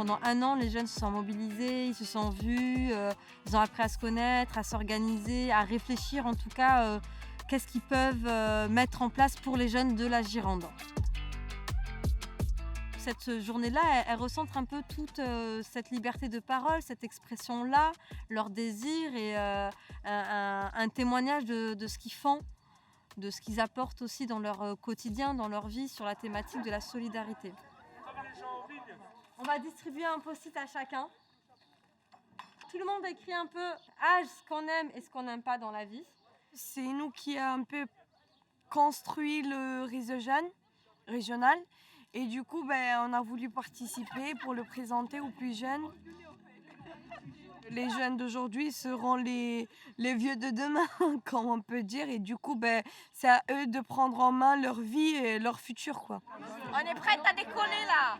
Pendant 1 an, les jeunes se sont mobilisés, ils se sont vus, ils ont appris à se connaître, à s'organiser, à réfléchir en tout cas, qu'est-ce qu'ils peuvent mettre en place pour les jeunes de la Gironde. Cette journée-là, elle recentre un peu toute cette liberté de parole, cette expression-là, leur désir et un témoignage de ce qu'ils font, de ce qu'ils apportent aussi dans leur quotidien, dans leur vie, sur la thématique de la solidarité. On va distribuer un post-it à chacun. Tout le monde écrit un peu ce qu'on aime et ce qu'on n'aime pas dans la vie. C'est nous qui a un peu construit le réseau jeune régional et du coup on a voulu participer pour le présenter aux plus jeunes. Les jeunes d'aujourd'hui seront les vieux de demain, comme on peut dire, et du coup c'est à eux de prendre en main leur vie et leur futur, quoi. On est prête à décoller là!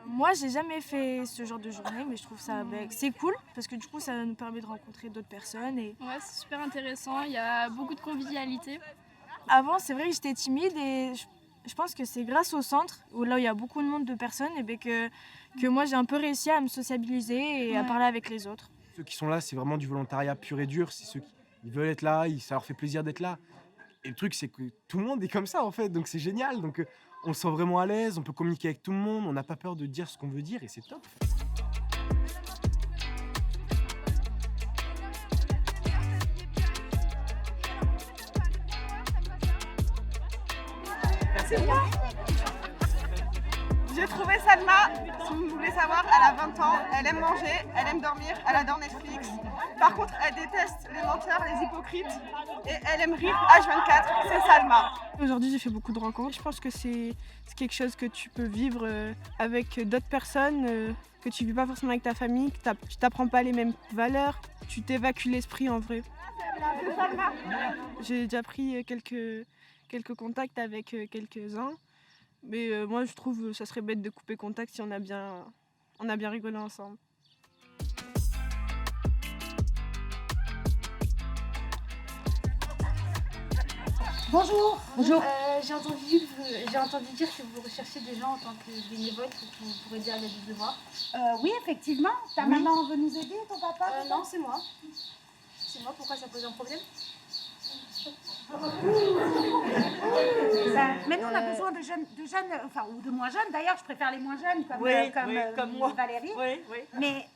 Moi, j'ai jamais fait ce genre de journée, mais je trouve ça c'est cool parce que du coup, ça nous permet de rencontrer d'autres personnes. Ouais, c'est super intéressant. Il y a beaucoup de convivialité. Avant, c'est vrai que j'étais timide et je pense que c'est grâce au centre où là où il y a beaucoup de monde de personnes et que moi j'ai un peu réussi à me sociabiliser et à parler avec les autres. Ceux qui sont là, c'est vraiment du volontariat pur et dur. C'est ceux qui veulent être là, ça leur fait plaisir d'être là. Et le truc, c'est que tout le monde est comme ça en fait, donc c'est génial. Donc on se sent vraiment à l'aise, on peut communiquer avec tout le monde, on n'a pas peur de dire ce qu'on veut dire et c'est top. C'est moi. J'ai trouvé Salma, si vous voulez savoir, elle a 20 ans, elle aime manger, elle aime dormir, elle adore Netflix. Par contre, elle déteste les menteurs, les hypocrites et elle aime rire H24, c'est Salma. Aujourd'hui, j'ai fait beaucoup de rencontres. Je pense que c'est quelque chose que tu peux vivre avec d'autres personnes, que tu ne vis pas forcément avec ta famille, que tu t'apprends pas les mêmes valeurs, tu t'évacues l'esprit en vrai. C'est Salma. J'ai déjà pris quelques contacts avec quelques-uns, mais moi je trouve que ça serait bête de couper contact si on a bien rigolé ensemble. Bonjour. Bonjour. J'ai entendu dire que vous recherchez des gens en tant que bénévole pour aider à l'aide de devoirs. Oui, effectivement. Ta maman veut nous aider, ton papa Non, c'est moi. C'est moi, pourquoi ça pose un problème? Mais nous, on a besoin de jeunes, enfin, ou de moins jeunes. D'ailleurs, je préfère les moins jeunes, comme moi. Valérie. Oui. Mais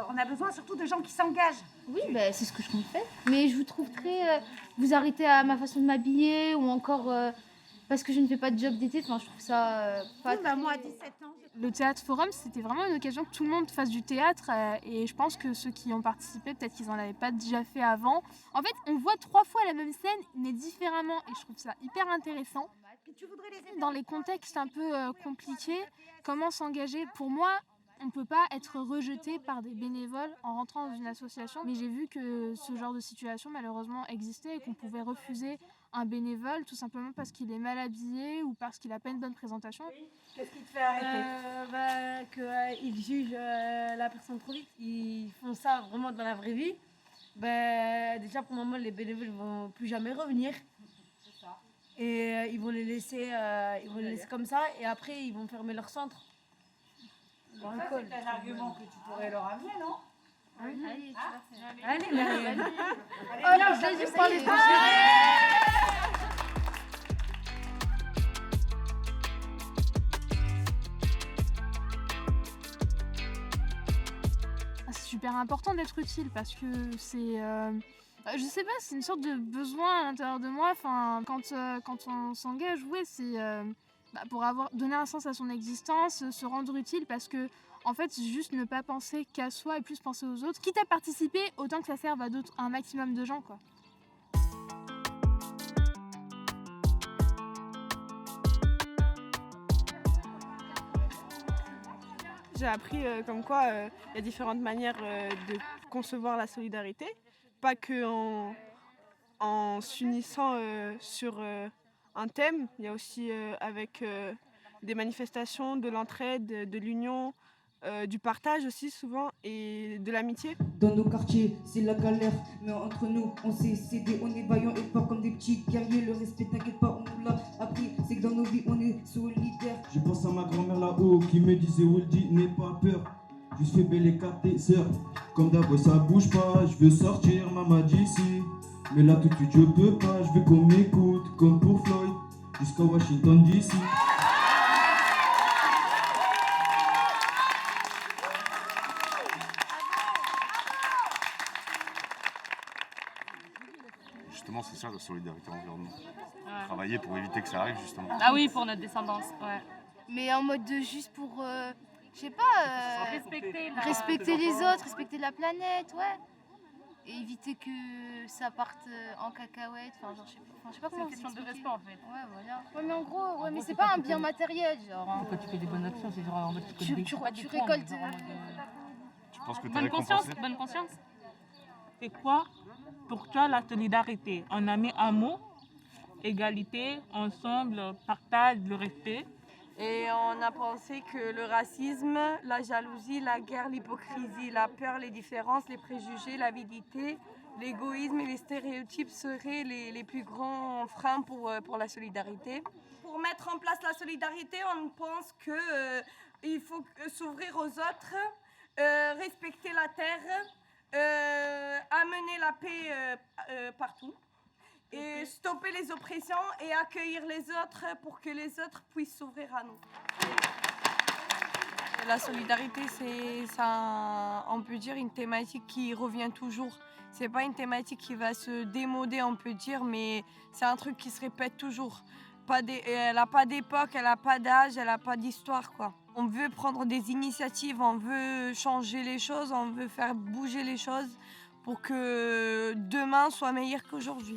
on a besoin surtout de gens qui s'engagent. Oui, c'est ce que je compte faire. Mais je vous trouve très... vous arrêtez à ma façon de m'habiller ou encore parce que je ne fais pas de job d'été. Enfin, je trouve ça pas Oui, moi, à 17 ans. Le Théâtre Forum, c'était vraiment une occasion que tout le monde fasse du théâtre et je pense que ceux qui ont participé, peut-être qu'ils n'en avaient pas déjà fait avant. En fait, on voit 3 fois la même scène, mais différemment et je trouve ça hyper intéressant. Dans les contextes un peu compliqués, comment s'engager? Pour moi, on ne peut pas être rejeté par des bénévoles en rentrant dans une association, mais j'ai vu que ce genre de situation malheureusement existait et qu'on pouvait refuser un bénévole tout simplement parce qu'il est mal habillé ou parce qu'il n'a pas une bonne présentation. Qu'est-ce qui te fait arrêter? Qu'ils jugent la personne trop vite. Ils font ça vraiment dans la vraie vie. Déjà, pour le moment, les bénévoles ne vont plus jamais revenir. C'est ça. Et ils vont les laisser comme ça. Et après, ils vont fermer leur centre. Ça, c'est un argument que tu pourrais leur amener, non? Oui. Allez, tu vas faire. Allez, Marianne. Oh non, je l'ai juste parlé. C'est super important d'être utile parce que c'est... je sais pas, c'est une sorte de besoin à l'intérieur de moi. Enfin, quand on s'engage, c'est pour donner un sens à son existence, se rendre utile parce que en fait, c'est juste ne pas penser qu'à soi et plus penser aux autres. Quitte à participer, autant que ça serve à un maximum de gens, quoi. J'ai appris comme quoi il y a différentes manières de concevoir la solidarité, pas que en s'unissant sur un thème, il y a aussi avec des manifestations, de l'entraide, de l'union, du partage aussi souvent et de l'amitié. Dans nos quartiers, c'est la galère, mais entre nous, on s'est cédé, on est vaillants et forts comme des petits guerriers. Le respect, t'inquiète pas, on nous l'a appris, c'est que dans nos vies, on est solidaires. Je pense à ma grand-mère là-haut qui me disait Woldy, n'aie pas peur, juste fais belle et capter sœur. Comme d'abord ça bouge pas, je veux sortir, maman d'ici. Mais là tout de suite je peux pas, je veux qu'on m'écoute, comme pour Floyd, jusqu'à Washington DC. Justement, c'est ça la solidarité environnement. Travailler pour éviter que ça arrive, justement. Ah oui, pour notre descendance, ouais. Mais en mode de juste pour, je sais pas, respecter les autres, respecter la planète, ouais. Et éviter que ça parte en cacahuète, enfin genre je sais pas comment c'est une question de respect en fait. Ouais, voilà. Ouais, mais en gros, ouais, mais c'est pas un bien matériel, genre. Quand tu fais des bonnes actions, c'est genre en mode Tu récoltes. Tu penses que t'es Bonne conscience, récompensé? bonne conscience. C'est quoi pour toi la solidarité? On a mis un mot, égalité, ensemble, partage, le respect. Et on a pensé que le racisme, la jalousie, la guerre, l'hypocrisie, la peur, les différences, les préjugés, l'avidité, l'égoïsme et les stéréotypes seraient les plus grands freins pour la solidarité. Pour mettre en place la solidarité, on pense qu'il faut s'ouvrir aux autres, respecter la terre, amener la paix partout. Et stopper les oppressions et accueillir les autres pour que les autres puissent s'ouvrir à nous. La solidarité, c'est ça, on peut dire une thématique qui revient toujours. C'est pas une thématique qui va se démoder, on peut dire, mais c'est un truc qui se répète toujours. Elle n'a pas d'époque, elle n'a pas d'âge, elle n'a pas d'histoire, quoi. On veut prendre des initiatives, on veut changer les choses, on veut faire bouger les choses pour que demain soit meilleur qu'aujourd'hui.